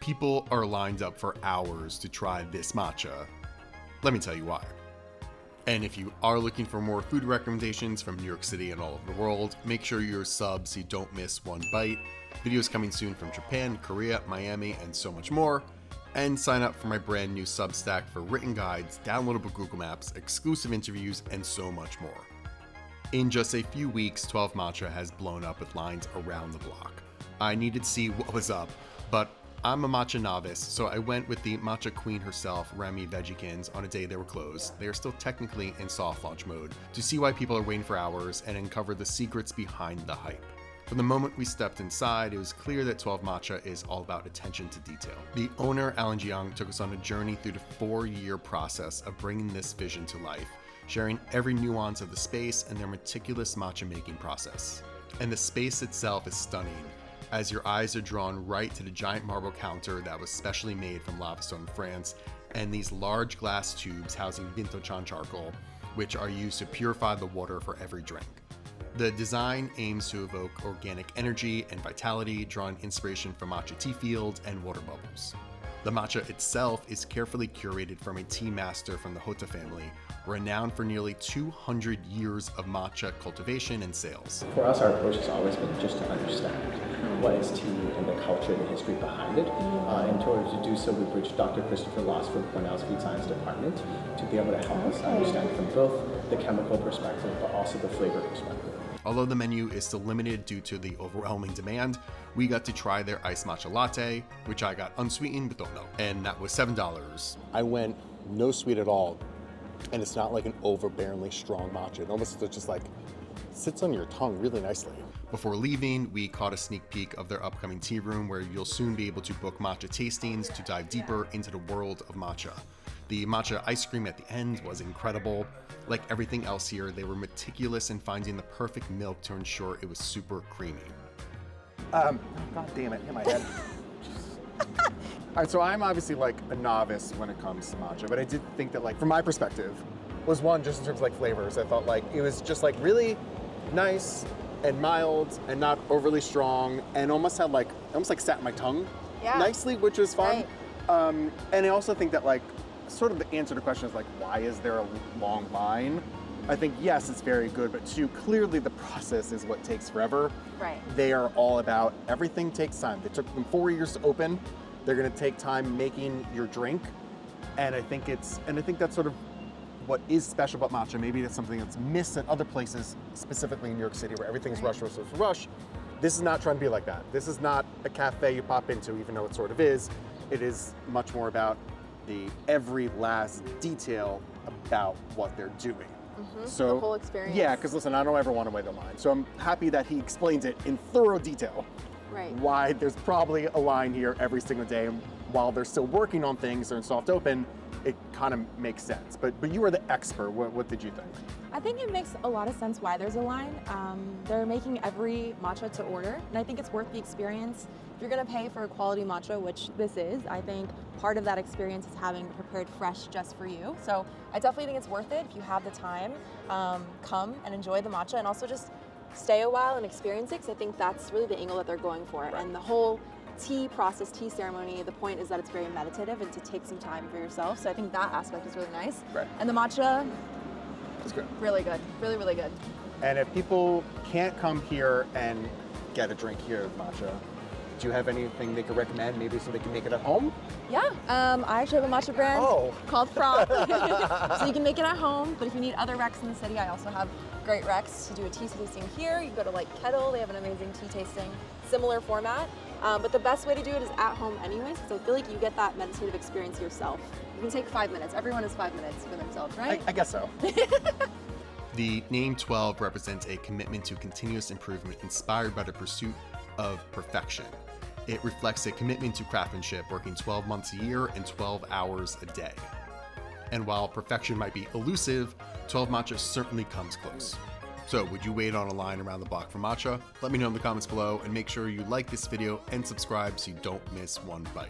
People are lined up for hours to try this matcha. Let me tell you why. And if you are looking for more food recommendations from New York City and all over the world, make sure you're subbed so you don't miss one bite. Videos coming soon from Japan, Korea, Miami, and so much more. And sign up for my brand new Substack for written guides, downloadable Google Maps, exclusive interviews, and so much more. In just a few weeks, 12 Matcha has blown up with lines around the block. I needed to see what was up, but I'm a matcha novice, so I went with the matcha queen herself, Remy Veggiekins, on a day they were closed. They are still technically in soft launch mode to see why people are waiting for hours and uncover the secrets behind the hype. From the moment we stepped inside, it was clear that 12 Matcha is all about attention to detail. The owner, Alan Jiang, took us on a journey through the 4-year process of bringing this vision to life, sharing every nuance of the space and their meticulous matcha making process. And the space itself is stunning, as your eyes are drawn right to the giant marble counter that was specially made from lavastone in France, and these large glass tubes housing Vintochan charcoal, which are used to purify the water for every drink. The design aims to evoke organic energy and vitality, drawing inspiration from matcha tea fields and water bubbles. The matcha itself is carefully curated from a tea master from the Hota family, renowned for nearly 200 years of matcha cultivation and sales. For us, our approach has always been just to understand what is tea and the culture and the history behind it. And in order to do so, we bridged Dr. Christopher Loss from Cornell's Food Science Department to be able to help us understand from both the chemical perspective, but also the flavor perspective. Although the menu is still limited due to the overwhelming demand, we got to try their iced matcha latte, which I got unsweetened with oat milk, and that was $7. I went no sweet at all, and it's not like an overbearingly strong matcha. It almost just like sits on your tongue really nicely. Before leaving, we caught a sneak peek of their upcoming tea room where you'll soon be able to book matcha tastings to dive deeper into the world of matcha. The matcha ice cream at the end was incredible. Like everything else here, they were meticulous in finding the perfect milk to ensure it was super creamy. God damn it, hit my head. All right, so I'm obviously like a novice when it comes to matcha, but I did think that, like, from my perspective, was one, just in terms of like flavors, I thought like it was just like really nice and mild and not overly strong, and almost had like, sat in my tongue nicely, which was fun. Right. And I also think that, like, sort of the answer to the question is like, why is there a long line? I think, yes, it's very good, but two, clearly the process is what takes forever. Right. They are all about, everything takes time. They took them 4 years to open. They're gonna take time making your drink. And I think that's sort of what is special about matcha. Maybe that's something that's missed at other places, specifically in New York City, where everything's rush. This is not trying to be like that. This is not a cafe you pop into, even though it sort of is. It is much more about the every last detail about what they're doing. So the whole experience. Yeah, because listen, I don't ever want to wait the line. So I'm happy that he explains it in thorough detail. Right. Why there's probably a line here every single day. And while they're still working on things, they're in soft open, it kind of makes sense. But you are the expert. What did you think? I think it makes a lot of sense why there's a line. They're making every matcha to order, and I think it's worth the experience. If you're gonna pay for a quality matcha, which this is, I think part of that experience is having it prepared fresh just for you. So I definitely think it's worth it if you have the time. Come and enjoy the matcha, and also just stay a while and experience it, because I think that's really the angle that they're going for. Right. And the whole tea process, tea ceremony, the point is that it's very meditative and to take some time for yourself. So I think that aspect is really nice. Right. And the matcha, it's good. Really good, really, really good. And if people can't come here and get a drink here at Matcha, do you have anything they could recommend, maybe so they can make it at home? Yeah, I actually have a matcha brand called Froth. So you can make it at home, but if you need other recs in the city, I also have great recs to do a tea tasting here. You go to like Kettle, they have an amazing tea tasting, similar format. But the best way to do it is at home anyways, because I feel like you get that meditative experience yourself. You can take 5 minutes. Everyone has 5 minutes for themselves, right? I guess so. The name 12 represents a commitment to continuous improvement inspired by the pursuit of perfection. It reflects a commitment to craftsmanship, working 12 months a year and 12 hours a day. And while perfection might be elusive, 12 Matcha certainly comes close. So would you wait on a line around the block for matcha? Let me know in the comments below, and make sure you like this video and subscribe so you don't miss one bite.